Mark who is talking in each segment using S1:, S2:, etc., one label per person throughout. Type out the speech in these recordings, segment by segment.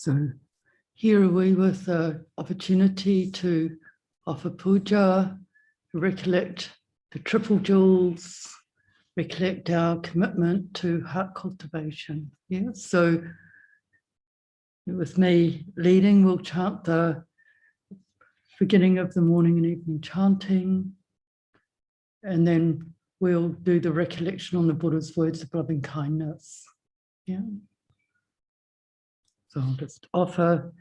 S1: So here are we with the opportunity to offer puja, recollect the triple jewels, recollect our commitment to heart cultivation. Yeah, so with me leading, we'll chant the beginning of the morning and evening chanting, and then we'll do the recollection on the Buddha's words of loving kindness. Yeah. So I'll just offer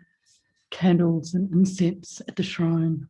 S1: candles and incense at the shrine.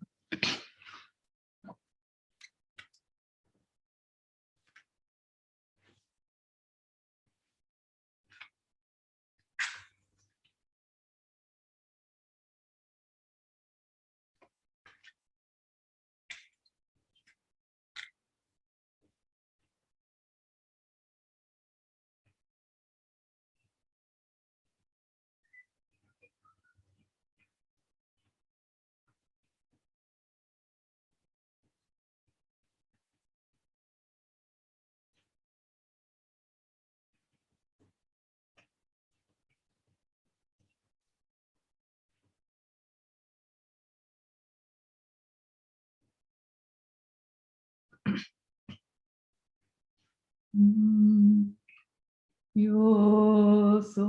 S1: Yoso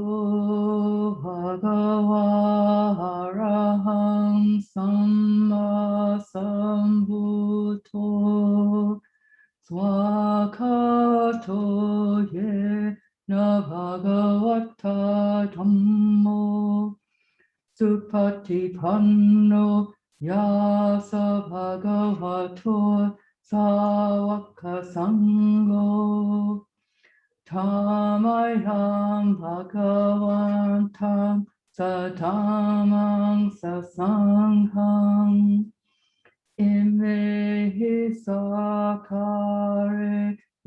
S1: bhagava arahang samma sambuddho swakato ye na bhagavata dhammo supatipanno yasa bhagavato sāvaka sangho Tamayam bhagavantam sadhamang sasangham imehi sakare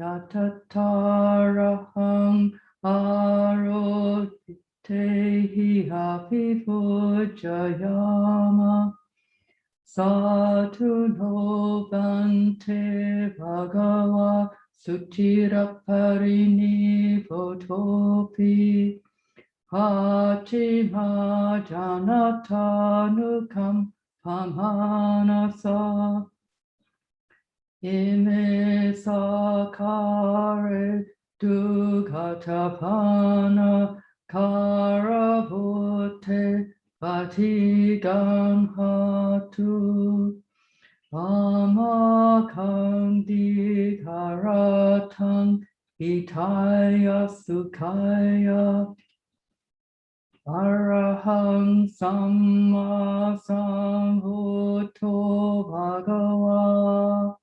S1: yatataraham aroditehi apipujayama sadhu no bante bhagava Sutiraparini Votopi Hatima Janatanukam Pamanasa Ime Sakare Dugatapana Karavote Patiganhatu Amakandi Karatang Itaya Sukhaya Arahang Samma Sambuddho Bhagava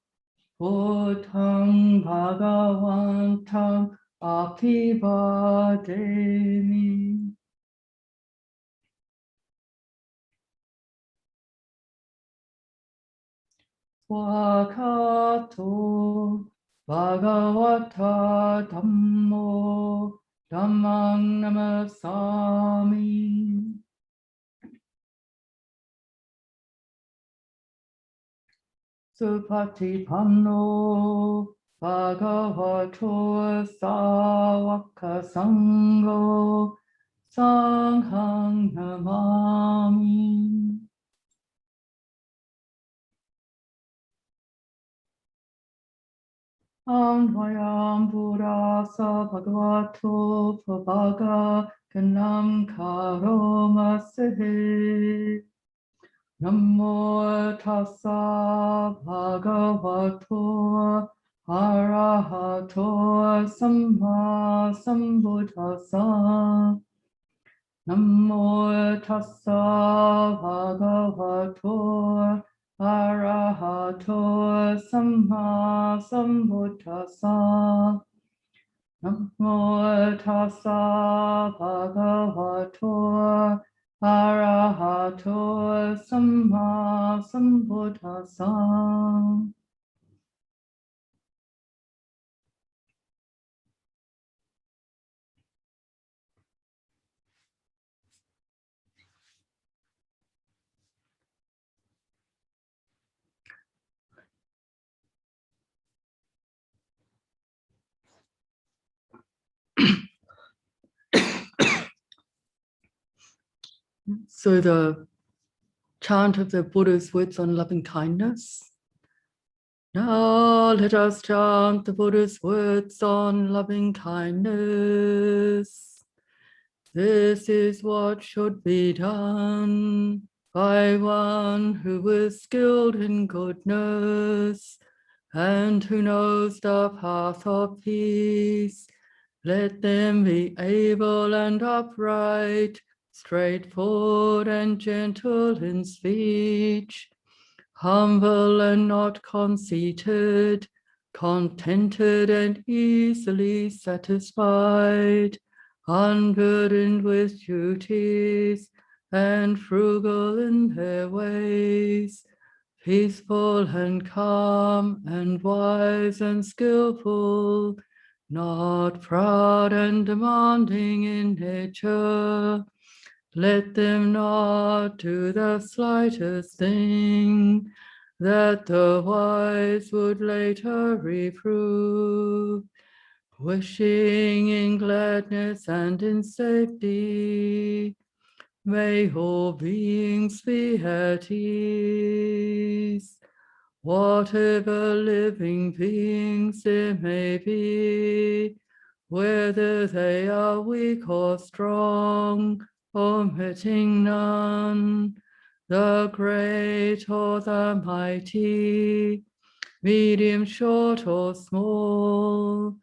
S1: Buddhang Bhagavantam Abhivademi. Swakato Bhagavata Dhammo Dhammang Namasami. Supatipanno Bhagavato Sāvaka Sangho Sanghang Namami. Anvayam Buddhasa Bhagavato Pavaga Ganam Karoma Sehe Namo Tassa Bhagavato Arahato Samma Sambuddhassa Namo Tassa Bhagavato Arahato Samma Sambuddhassa Namo Tassa Bhagavato Arahato Samma Sambuddhassa. So the chant of the Buddha's words on loving kindness. Now let us chant the Buddha's words on loving kindness. This is what should be done by one who is skilled in goodness and who knows the path of peace. Let them be able and upright, straightforward and gentle in speech, humble and not conceited, contented and easily satisfied, unburdened with duties, and frugal in their ways, peaceful and calm, and wise and skillful, not proud and demanding in nature. Let them not do the slightest thing that the wise would later reprove, wishing in gladness and in safety. May all beings be at ease. Whatever living beings there may be, whether they are weak or strong, omitting none, the great or the mighty, medium, short or small,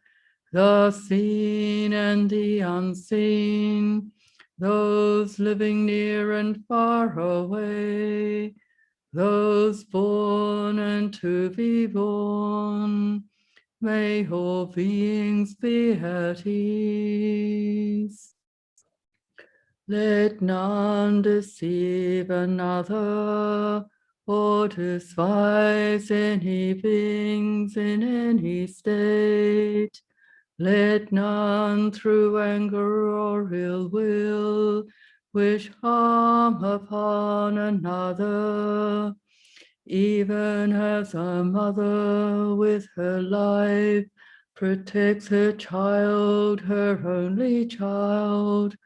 S1: the seen and the unseen, those living near and far away, those born and to be born, may all beings be at ease. Let none deceive another or despise any beings in any state. Let none through anger or ill will wish harm upon another, even as a mother with her life protects her child, her only child,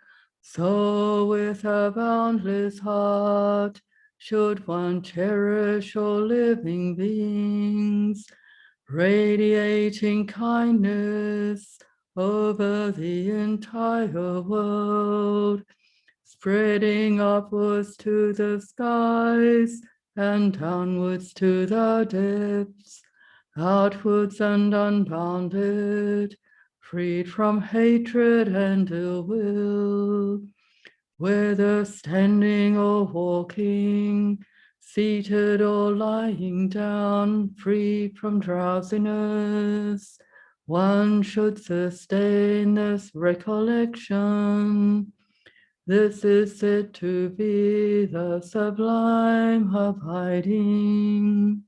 S1: so with a boundless heart should one cherish all living beings, radiating kindness over the entire world, spreading upwards to the skies and downwards to the depths, outwards and unbounded, freed from hatred and ill will, whether standing or walking, seated or lying down, free from drowsiness. One should sustain this recollection. This is said to be the sublime abiding.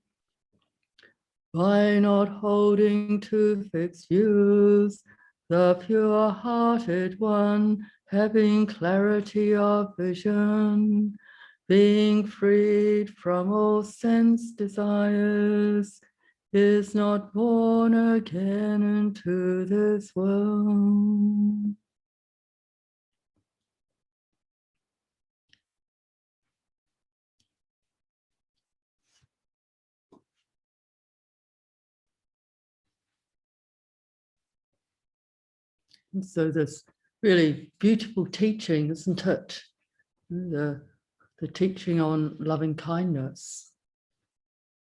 S1: By not holding to fixed views, the pure-hearted one, having clarity of vision, being freed from all sense desires, is not born again into this world. And so this really beautiful teaching, isn't it? The teaching on loving kindness.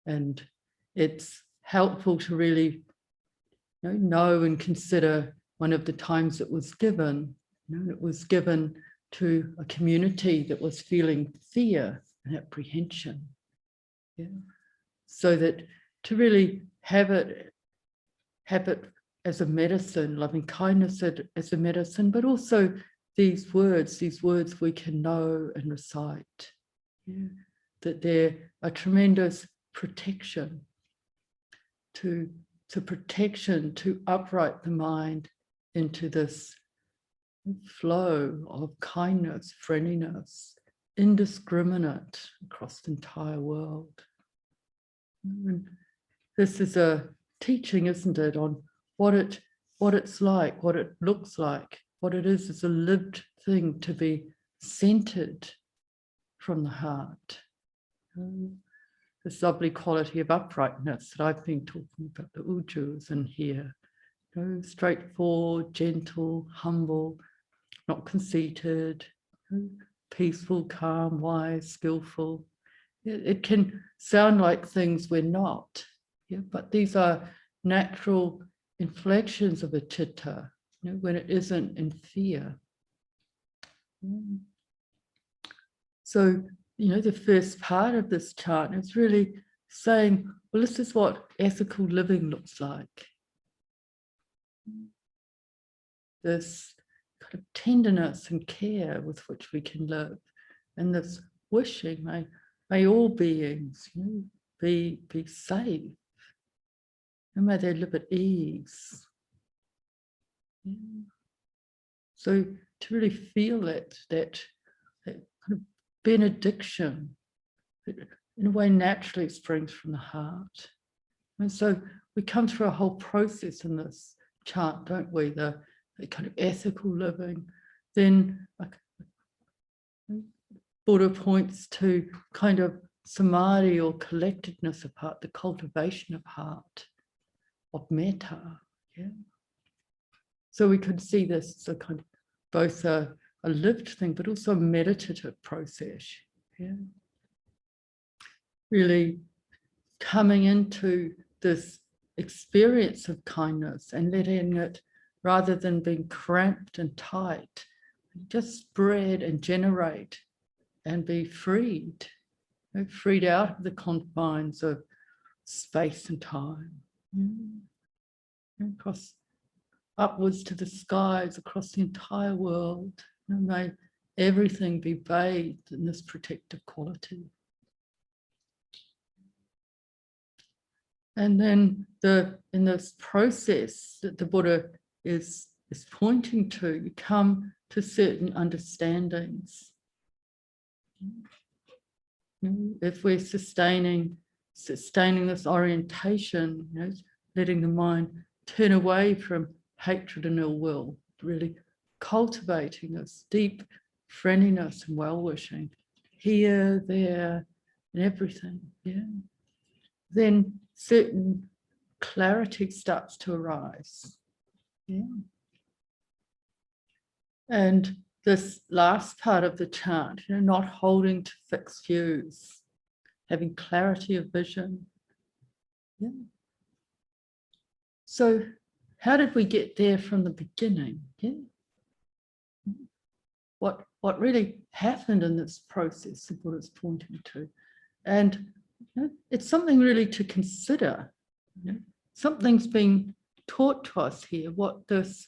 S1: And it's helpful to really know and consider one of the times it was given. It was given to a community that was feeling fear and apprehension. Yeah. So that to really have it as a medicine, loving kindness as a medicine, but also these words we can know and recite. Yeah. That they're a tremendous protection to protection, to upright the mind into this flow of kindness, friendliness, indiscriminate across the entire world. And this is a teaching, isn't it, on what it's like, what it looks like, what it is a lived thing to be centered from the heart. This lovely quality of uprightness that I've been talking about, the uju, in here. Straightforward, gentle, humble, not conceited, peaceful, calm, wise, skillful. It can sound like things we're not, but these are natural inflections of a citta, when it isn't in fear. So, the first part of this chant is really saying, well, this is what ethical living looks like. This kind of tenderness and care with which we can live, and this wishing, may all beings be safe, and may they live at ease. So to really feel that kind of benediction that in a way naturally springs from the heart. And so we come through a whole process in this chant, don't we? The kind of ethical living. Then Buddha points to kind of samadhi or collectedness of heart, the cultivation of heart, of metta. So we could see this as a kind of both a lived thing, but also a meditative process. Really coming into this experience of kindness and letting it, rather than being cramped and tight, just spread and generate and be freed, freed out of the confines of space and time. Across upwards to the skies, across the entire world, and may everything be bathed in this protective quality. And then in this process that the Buddha is pointing to, you come to certain understandings. If we're sustaining this orientation, letting the mind turn away from hatred and ill will, really cultivating this deep friendliness and well-wishing here, there, and everything. Then certain clarity starts to arise. And this last part of the chant, not holding to fixed views, having clarity of vision. So how did we get there from the beginning? What really happened in this process, the Buddha's pointing to. And it's something really to consider. Something's being taught to us here, what this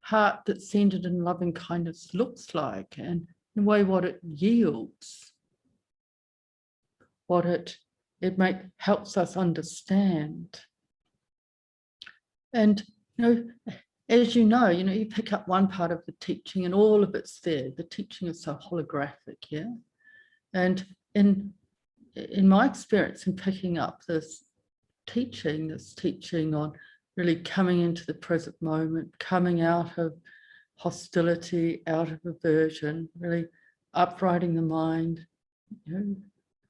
S1: heart that's centered in loving kindness looks like, and in a way what it yields, what it helps us understand. And as you pick up one part of the teaching and all of it's there. The teaching is so holographic, And in my experience in picking up this teaching on really coming into the present moment, coming out of hostility, out of aversion, really uprighting the mind,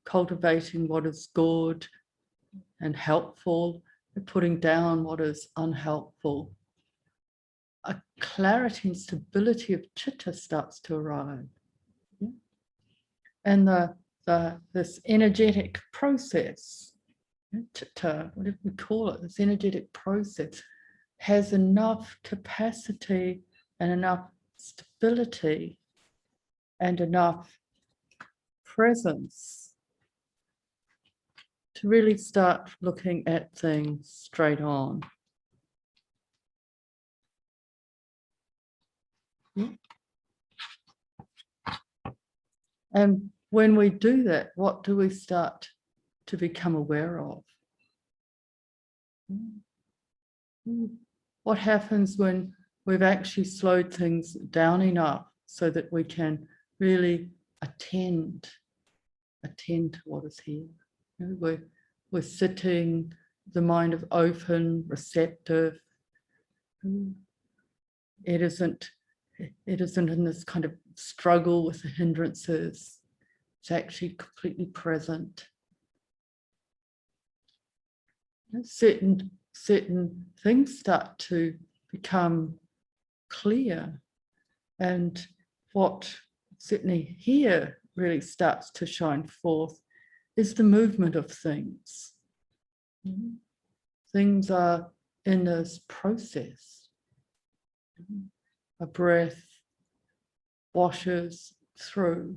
S1: cultivating what is good and helpful, and putting down what is unhelpful. A clarity and stability of citta starts to arrive. And this energetic process, citta, whatever we call it, this energetic process has enough capacity and enough stability and enough presence to really start looking at things straight on. And when we do that, what do we start to become aware of? What happens when we've actually slowed things down enough so that we can really attend to what is here? We're sitting, the mind is open, receptive. It isn't in this kind of struggle with the hindrances. It's actually completely present. Certain things start to become clear, and what certainly here really starts to shine forth is the movement of things. Things are in this process. A breath washes through.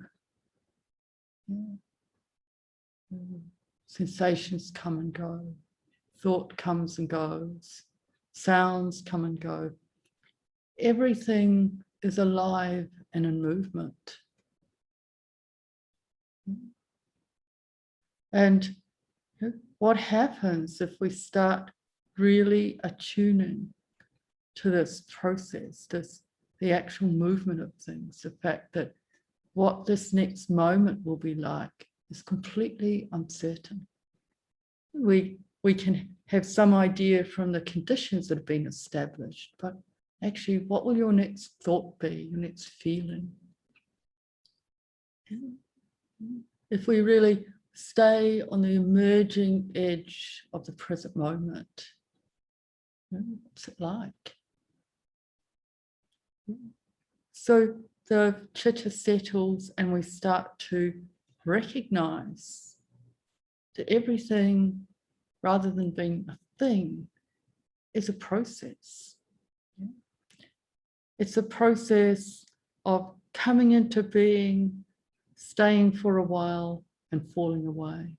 S1: Sensations come and go. Thought comes and goes. Sounds come and go. Everything is alive and in movement. And what happens if we start really attuning to this process, the actual movement of things, the fact that what this next moment will be like is completely uncertain. We can have some idea from the conditions that have been established, but actually, what will your next thought be, your next feeling? If we really stay on the emerging edge of the present moment, what's it like? So the chitta settles and we start to recognize that everything, rather than being a thing, is a process. It's a process of coming into being, staying for a while, and falling away.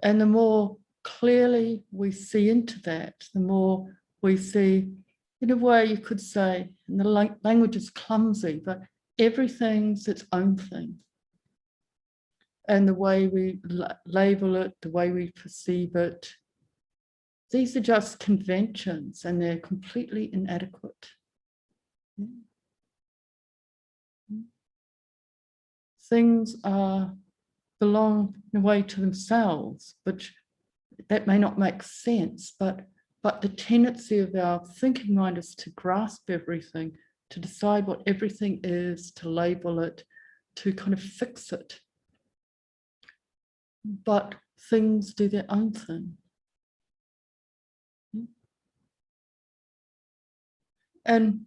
S1: And the more clearly we see into that, the more we see, in a way you could say, and the language is clumsy, but everything's its own thing. And the way we label it, the way we perceive it, these are just conventions and they're completely inadequate. Things belong in a way to themselves, but that may not make sense, but the tendency of our thinking mind is to grasp everything, to decide what everything is, to label it, to kind of fix it. But things do their own thing. And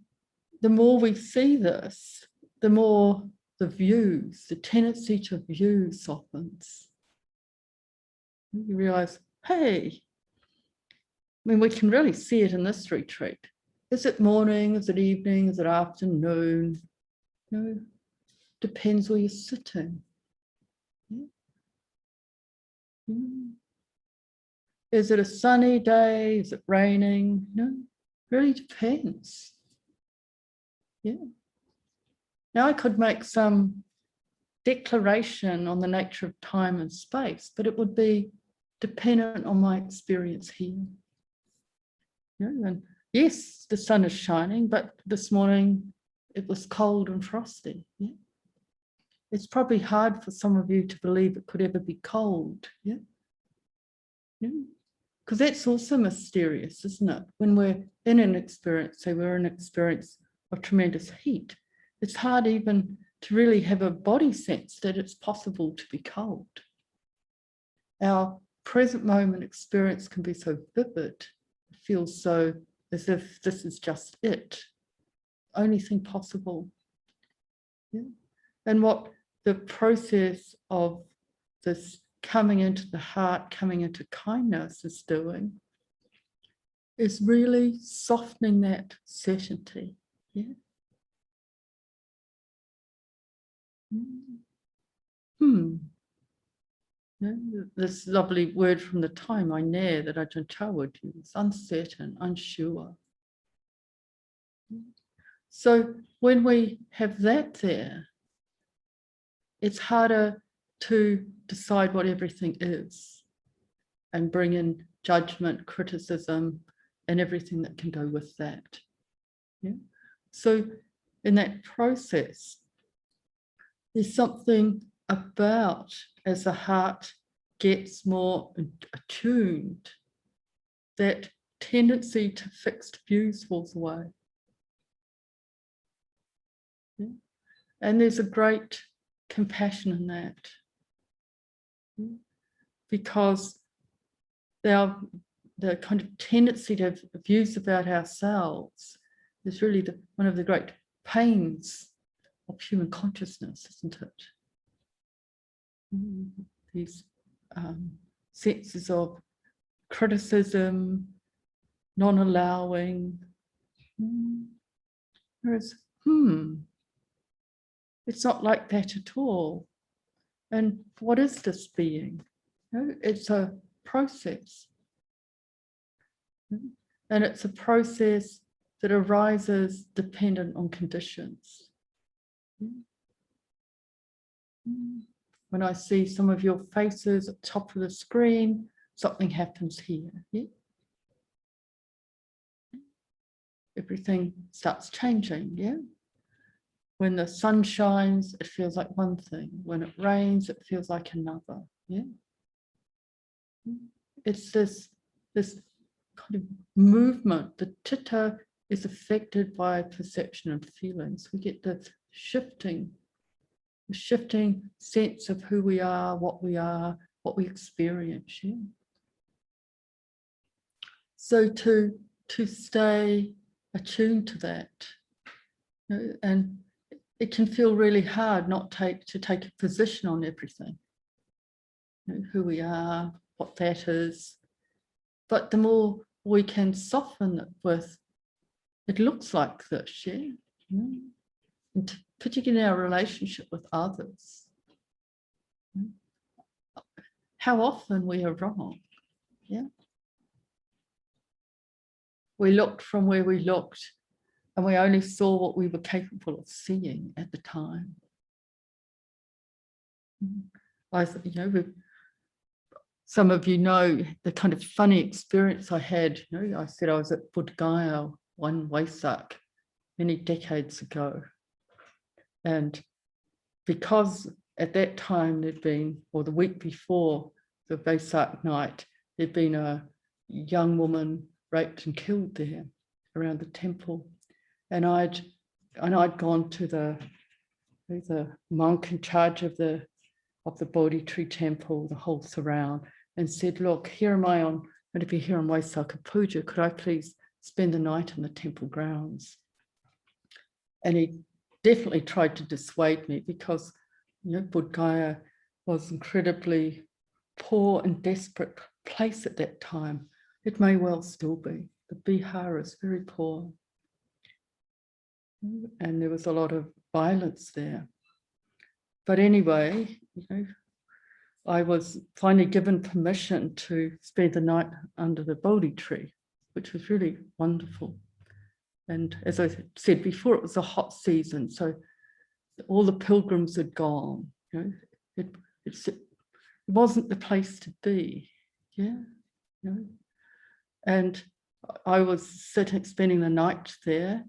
S1: the more we see this, the more the tendency to view softens. You realize, hey, I mean, we can really see it in this retreat. Is it morning? Is it evening? Is it afternoon? Depends where you're sitting. Is it a sunny day? Is it raining? Really depends. Now I could make some declaration on the nature of time and space, but it would be dependent on my experience here. And yes, the sun is shining, but this morning it was cold and frosty. It's probably hard for some of you to believe it could ever be cold. Because that's also mysterious, isn't it? When we're in an experience, say we're in an experience of tremendous heat, it's hard even to really have a body sense that it's possible to be cold. Our present moment experience can be so vivid, it feels so as if this is just it, only thing possible. And what the process of this coming into the heart, coming into kindness is doing is really softening that certainty. This lovely word from the time I know that Ajahn Chah would use, uncertain, unsure. So when we have that there, it's harder to decide what everything is and bring in judgment, criticism, and everything that can go with that. So in that process, there's something about, as the heart gets more attuned, that tendency to fixed views falls away. Yeah? And there's a great compassion in that. Yeah? Because the kind of tendency to have views about ourselves is really one of the great pains of human consciousness, isn't it? These senses of criticism, non-allowing. Whereas, it's not like that at all. And what is this being? It's a process. And it's a process that arises dependent on conditions. When I see some of your faces at the top of the screen, something happens here. Yeah? Everything starts changing. Yeah. When the sun shines, it feels like one thing. When it rains, it feels like another. Yeah. It's this kind of movement. The chitta is affected by perception and feelings. We get the shifting sense of who we are, what we experience. Yeah? So to stay attuned to that, and it can feel really hard not to take a position on everything, who we are, what that is. But the more we can soften it with, it looks like this, yeah. And particularly in our relationship with others. How often we are wrong, yeah. We looked from where we looked, and we only saw what we were capable of seeing at the time. Some of you know the kind of funny experience I had. I said I was at Bodh Gaya one Wesak many decades ago. And because at that time there'd been, or the week before the Vesak night, there'd been a young woman raped and killed there around the temple. And I'd gone to the monk in charge of the Bodhi tree temple, the whole surround, and said, look, here am I going to be here on Vaisakha Puja. Could I please spend the night in the temple grounds? And he definitely tried to dissuade me because, Bodh Gaya was incredibly poor and desperate place at that time. It may well still be. The Bihar is very poor. And there was a lot of violence there. But anyway, I was finally given permission to spend the night under the Bodhi tree, which was really wonderful. And as I said before, it was a hot season, so all the pilgrims had gone. It wasn't the place to be. Yeah. And I was spending the night there,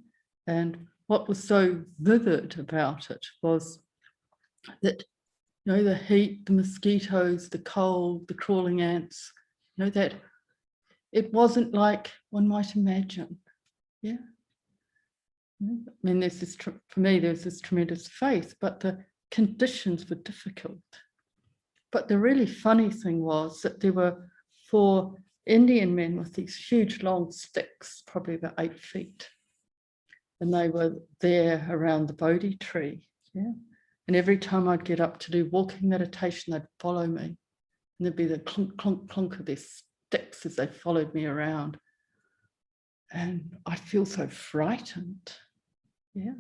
S1: and what was so vivid about it was that the heat, the mosquitoes, the cold, the crawling ants, that it wasn't like one might imagine. Yeah. I mean, for me, there's this tremendous faith, but the conditions were difficult. But the really funny thing was that there were 4 Indian men with these huge long sticks, probably about 8 feet. And they were there around the Bodhi tree. Yeah. And every time I'd get up to do walking meditation, they'd follow me. And there'd be the clunk, clunk, clunk of their sticks as they followed me around. And I'd feel so frightened. Yeah.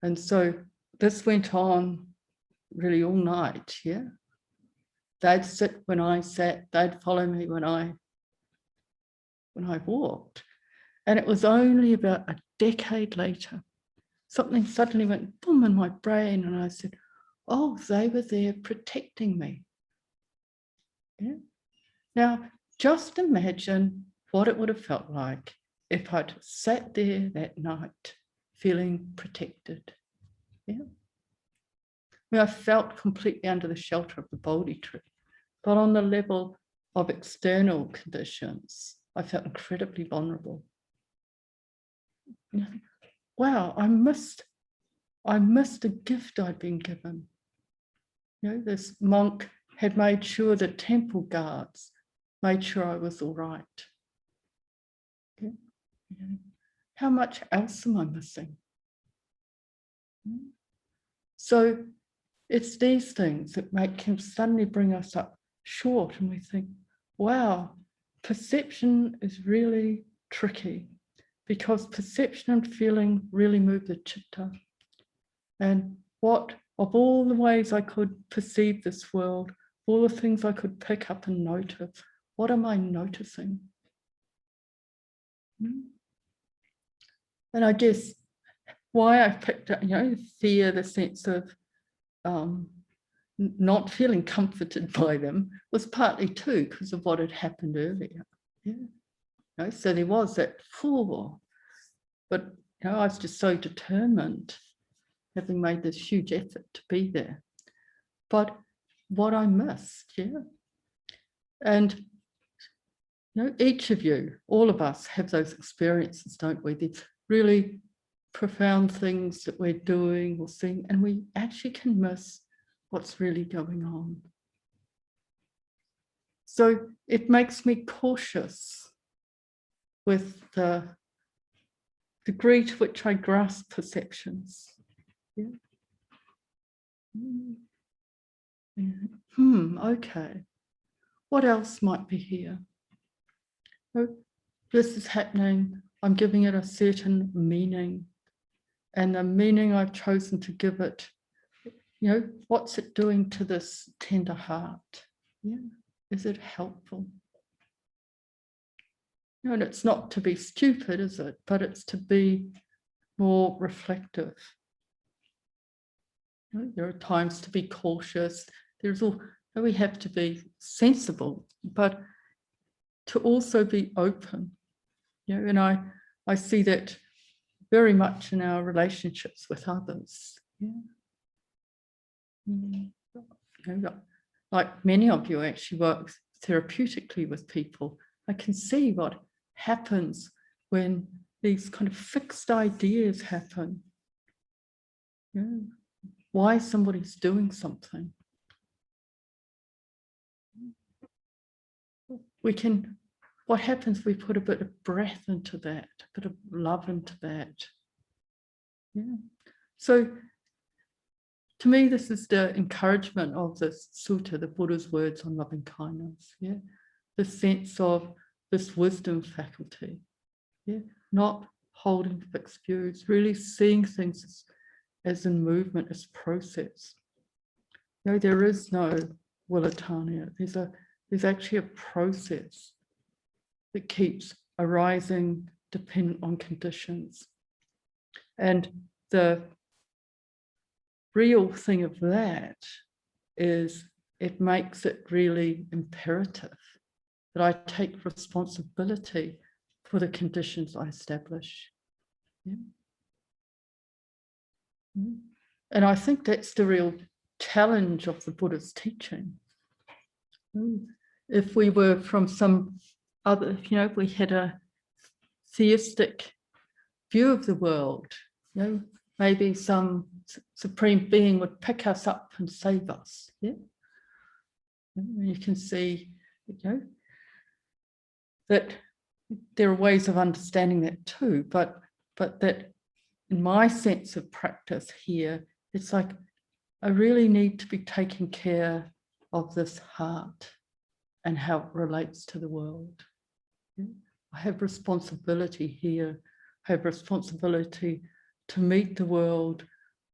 S1: And so this went on really all night. Yeah. They'd sit when I sat, they'd follow me when I walked. And it was only about a decade later, something suddenly went boom in my brain, and I said, oh, they were there protecting me. Yeah. Now, just imagine what it would have felt like if I'd sat there that night feeling protected. Yeah. I felt completely under the shelter of the Bodhi tree, but on the level of external conditions, I felt incredibly vulnerable. Wow, I missed I missed a gift I'd been given. You know, this monk had made sure that temple guards made sure I was all right. Yeah. Yeah. How much else am I missing? So it's these things that can suddenly bring us up short, and we think, wow, perception is really tricky, because perception and feeling really move the chitta. And what, of all the ways I could perceive this world, all the things I could pick up and notice, what am I noticing? And I guess why I picked up, fear, the sense of not feeling comforted by them, was partly too because of what had happened earlier. Yeah. So there was that fall, but I was just so determined, having made this huge effort to be there. But what I missed, and each of you, all of us, have those experiences, don't we? They're really profound things that we're doing or seeing, and we actually can miss what's really going on. So it makes me cautious with the degree to which I grasp perceptions. Okay. What else might be here? Oh, this is happening. I'm giving it a certain meaning. And the meaning I've chosen to give it, what's it doing to this tender heart? Is it helpful? And it's not to be stupid, is it? But it's to be more reflective. There are times to be cautious. We have to be sensible, but to also be open. And I see that very much in our relationships with others. Like many of you actually work therapeutically with people. I can see what happens when these kind of fixed ideas happen. Why somebody's doing something. What happens, we put a bit of breath into that, a bit of love into that. So to me, this is the encouragement of this sutta, the Buddha's words on loving kindness. The sense of this wisdom faculty. Not holding fixed views, really seeing things as in movement, as process. There is no Willa. There's actually a process that keeps arising dependent on conditions. And the real thing of that is it makes it really imperative that I take responsibility for the conditions I establish. And I think that's the real challenge of the Buddha's teaching. If we were from some other, if we had a theistic view of the world, maybe some supreme being would pick us up and save us. You can see, that there are ways of understanding that too, but that in my sense of practice here, it's like I really need to be taking care of this heart and how it relates to the world. I have responsibility here. I have responsibility to meet the world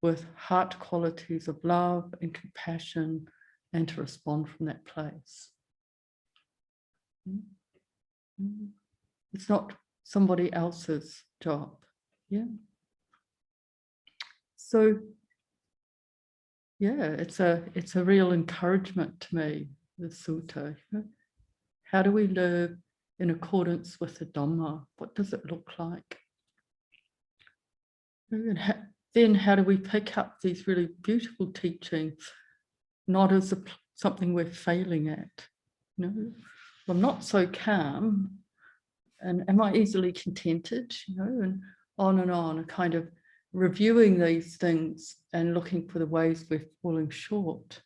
S1: with heart qualities of love and compassion and to respond from that place. It's not somebody else's job. So it's a real encouragement to me, the sutta. How do we live in accordance with the Dhamma? What does it look like? And then how do we pick up these really beautiful teachings, not as something we're failing at? I'm not so calm, and am I easily contented? And on, a kind of reviewing these things and looking for the ways we're falling short,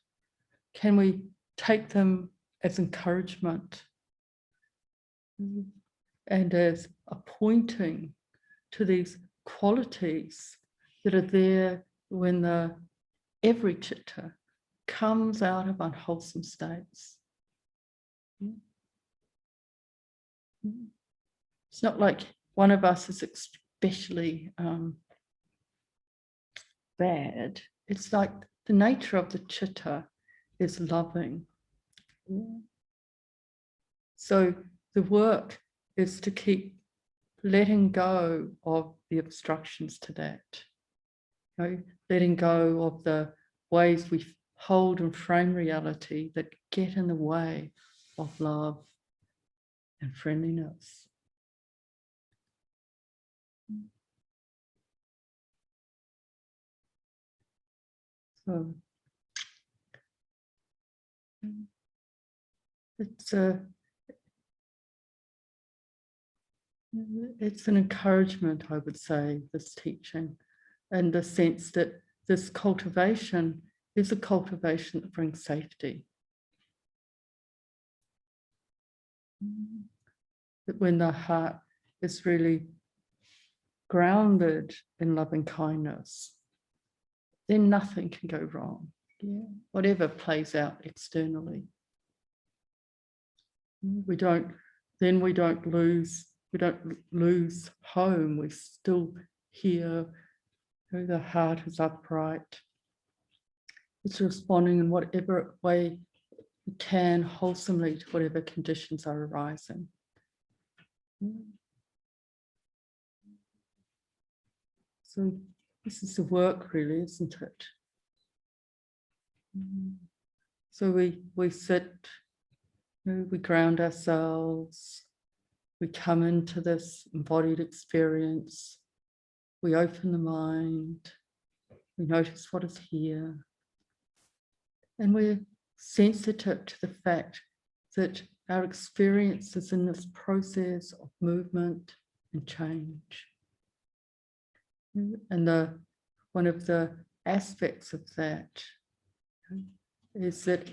S1: can we take them as encouragement and as a pointing to these qualities that are there when every chitta comes out of unwholesome states? It's not like one of us is especially bad. It's like the nature of the chitta is loving. So the work is to keep letting go of the obstructions to that, letting go of the ways we hold and frame reality that get in the way of love and friendliness. So it's an encouragement, I would say, this teaching, and the sense that this cultivation is a cultivation that brings safety. That when the heart is really grounded in loving kindness, then nothing can go wrong. Whatever plays out externally. We don't lose home. We're still here. The heart is upright. It's responding in whatever way it can wholesomely to whatever conditions are arising. So this is the work, really, isn't it? So we sit, we ground ourselves, we come into this embodied experience, we open the mind, we notice what is here, and we're sensitive to the fact that our experience is in this process of movement and change. And one of the aspects of that is that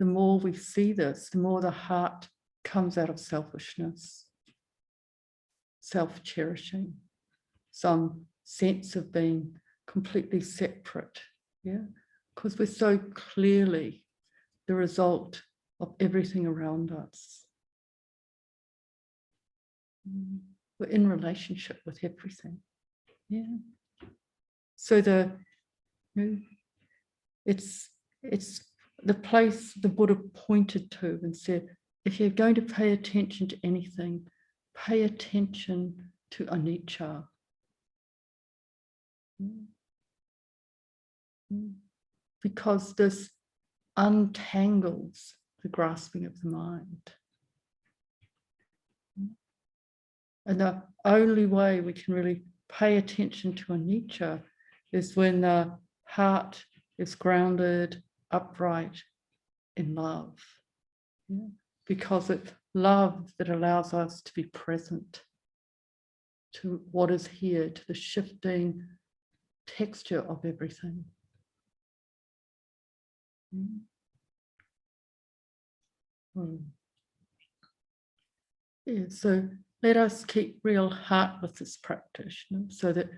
S1: the more we see this, the more the heart comes out of selfishness, self-cherishing, some sense of being completely separate, because we're so clearly the result of everything around us. We're in relationship with everything. So it's the place the Buddha pointed to and said, if you're going to pay attention to anything, pay attention to anicca. Because this untangles the grasping of the mind. And the only way we can really pay attention to anicca is when the heart is grounded, upright in love. Because it's love that allows us to be present to what is here, to the shifting texture of everything. So let us keep real heart with this practice, so that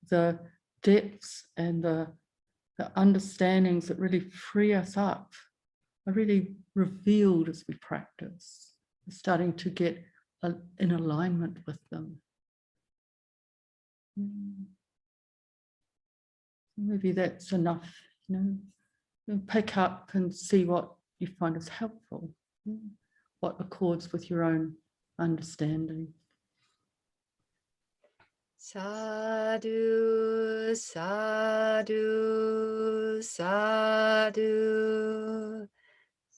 S1: the depths and the understandings that really free us up are really revealed as we practice. We're starting to get in alignment with them. Maybe that's enough, pick up and see what you find is helpful, what accords with your own understanding.
S2: Sadhu, sadhu, sadhu.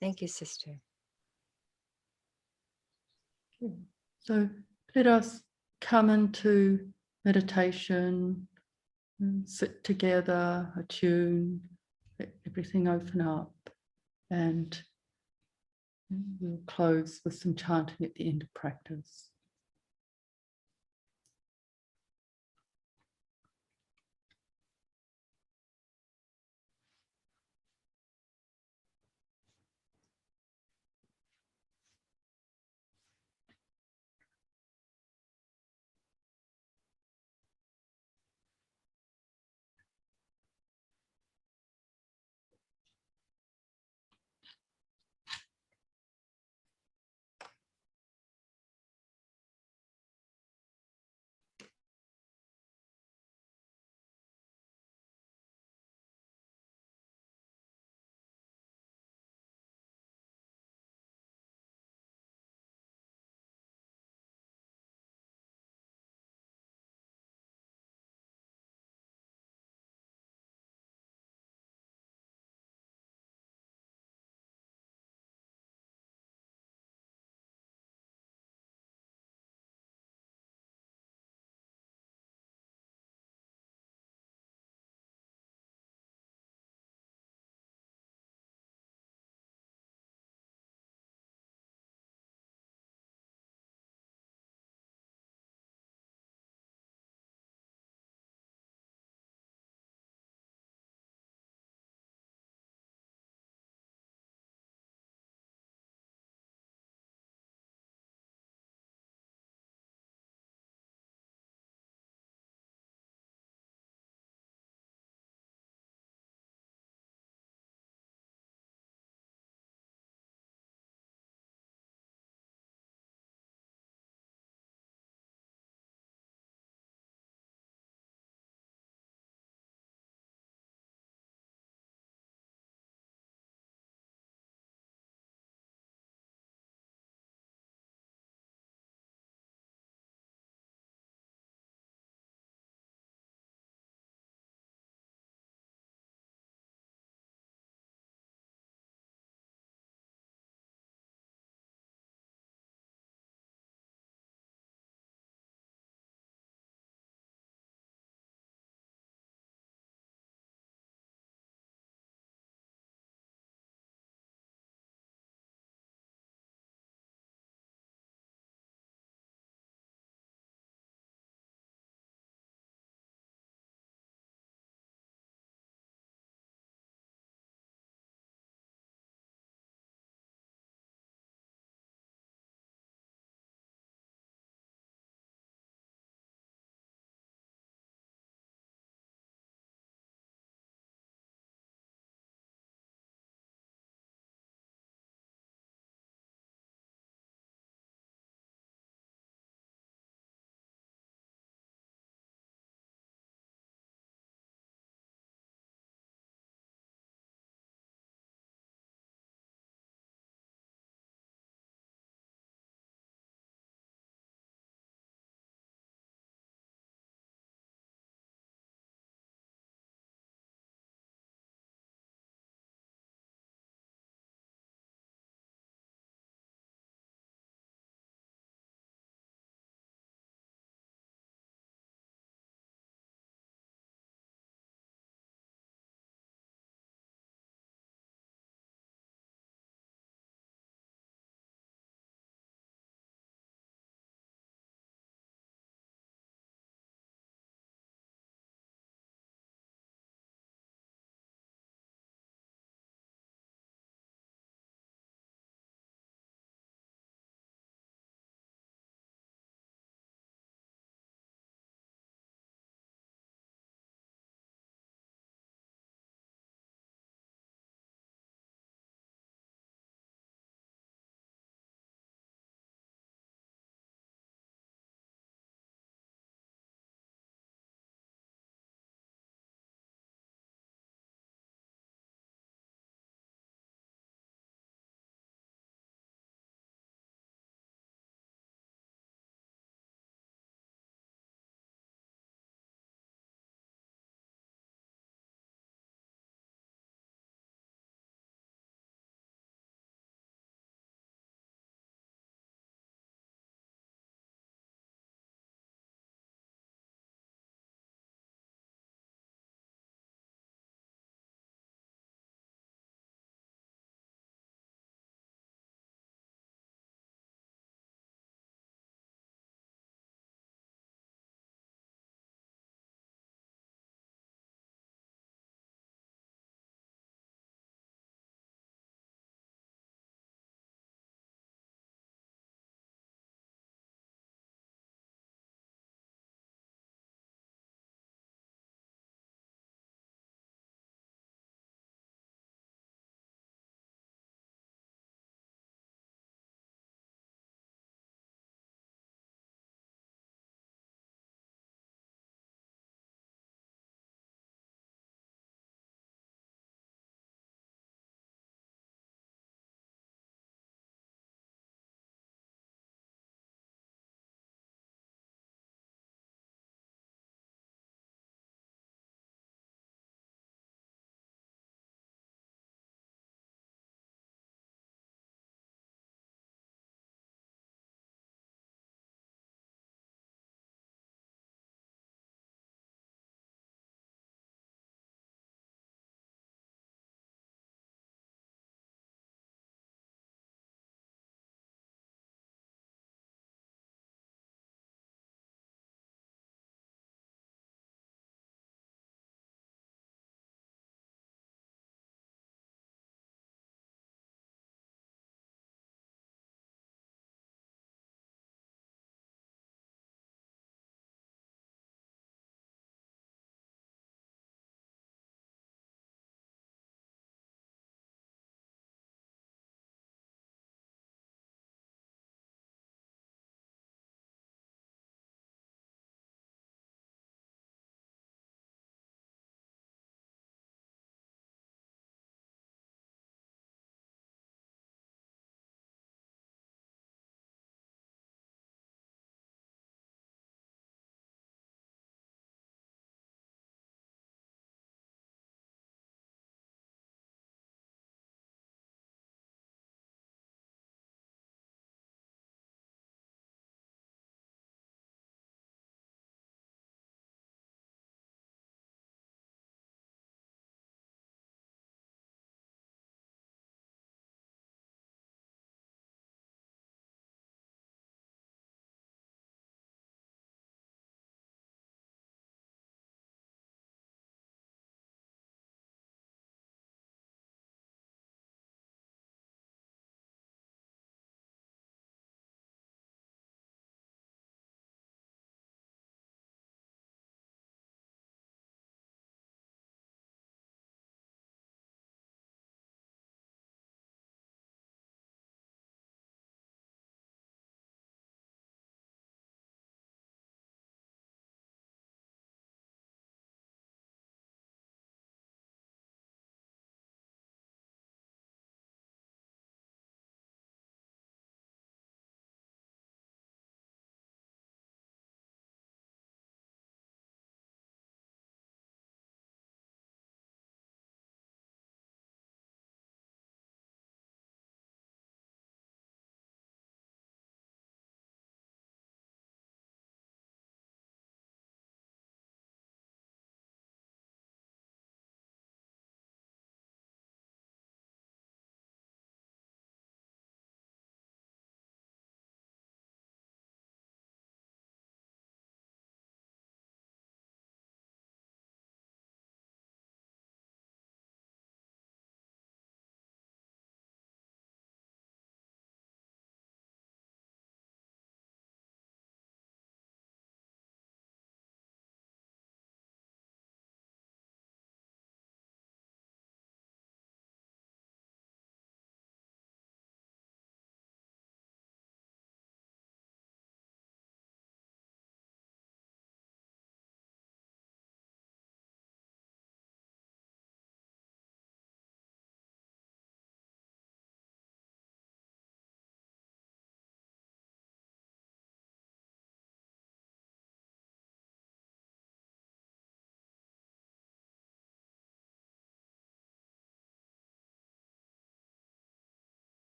S2: Thank you, sister.
S1: So let us come into meditation, sit together, attune, let everything open up, and we'll close with some chanting at the end of practice.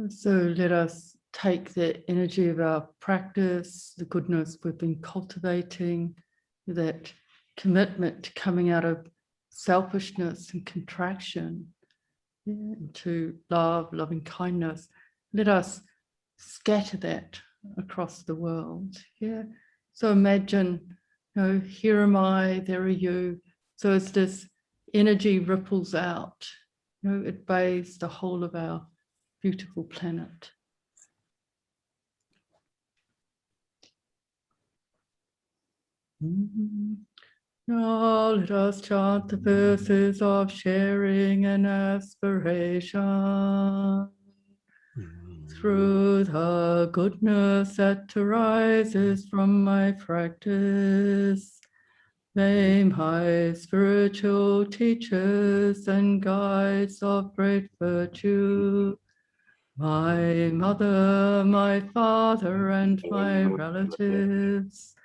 S1: So let us take the energy of our practice, the goodness we've been cultivating, that commitment to coming out of selfishness and contraction, into love, loving kindness. Let us scatter that across the world. Yeah. So imagine, here am I, there are you. So as this energy ripples out, it bathes the whole of our beautiful planet. Now let us chant the verses of sharing and aspiration. Through the goodness that arises from my practice, may my spiritual teachers and guides of great virtue, my mother, my father, and my relatives,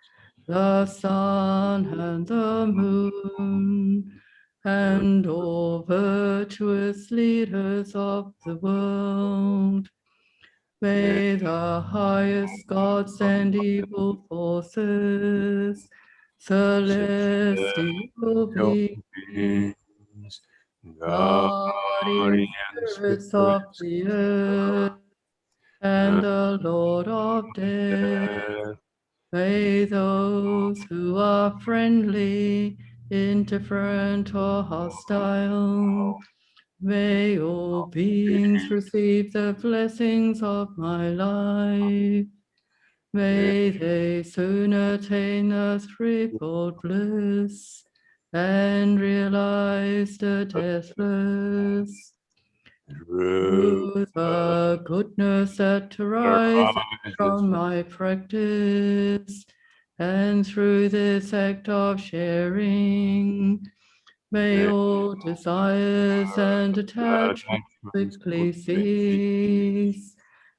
S1: the sun and the moon, and all virtuous leaders of the world, may the highest gods and evil forces, celestial beings, guardian spirits of the earth, and the Lord of death, may those who are friendly, indifferent, or hostile, may all beings receive the blessings of my life. May they soon attain the threefold bliss and realize the deathless. Through the goodness that arises from my practice, and through this act of sharing, may all desires and attachments quickly cease,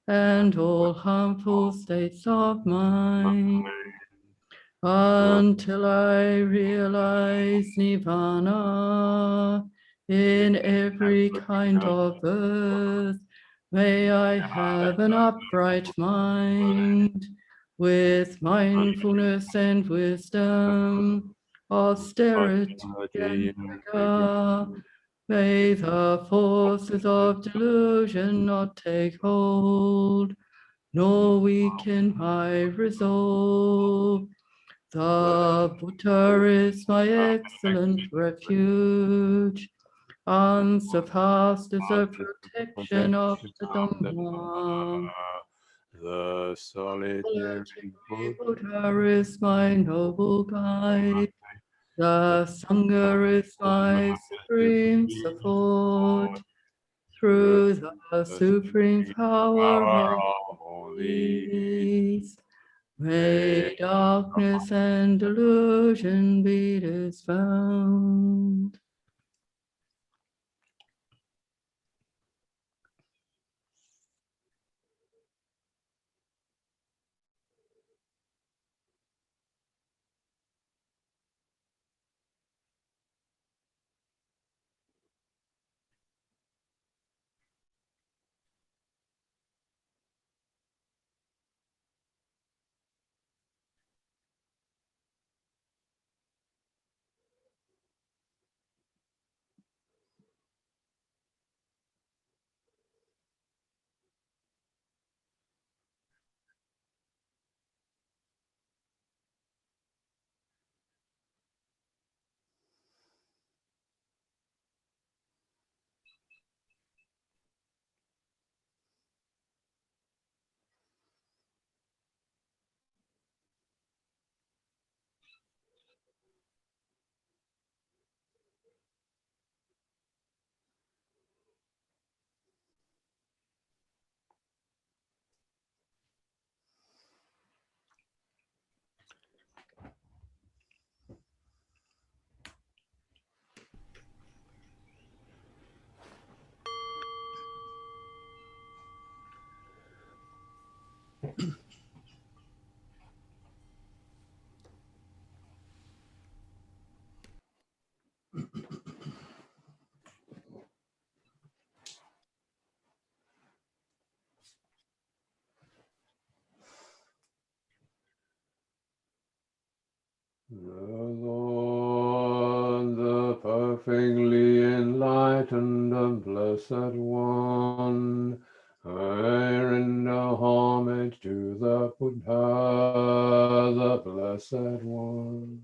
S1: and all harmful states of mind, until I realize Nirvana in every kind of birth. May I have an upright mind with mindfulness and wisdom, austerity and vigor. May the forces of delusion not take hold, nor weaken my resolve. The Buddha is my excellent refuge, unsurpassed is the protection of the Dhamma.
S3: The solitary
S1: Buddha is my noble guide. The Sangha is my supreme support. Through the supreme power of peace, may darkness and delusion be disfound.
S3: The Lord, the perfectly enlightened and blessed one, I render homage to the Buddha, the blessed one.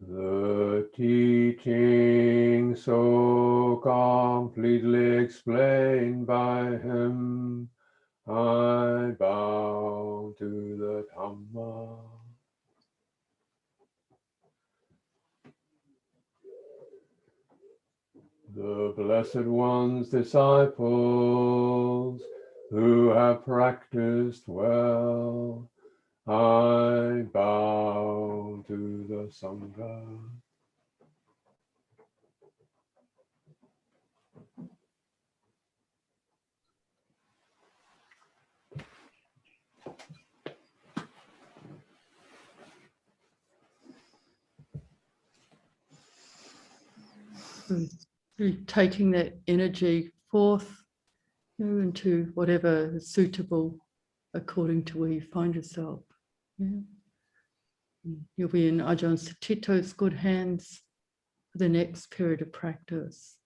S3: The teaching so completely explained by him, I bow to the Dhamma. The Blessed One's disciples who have practiced well, I bow to the Sangha.
S1: Through taking that energy forth, into whatever is suitable according to where you find yourself. Yeah. You'll be in Ajahn Sutito's good hands for the next period of practice.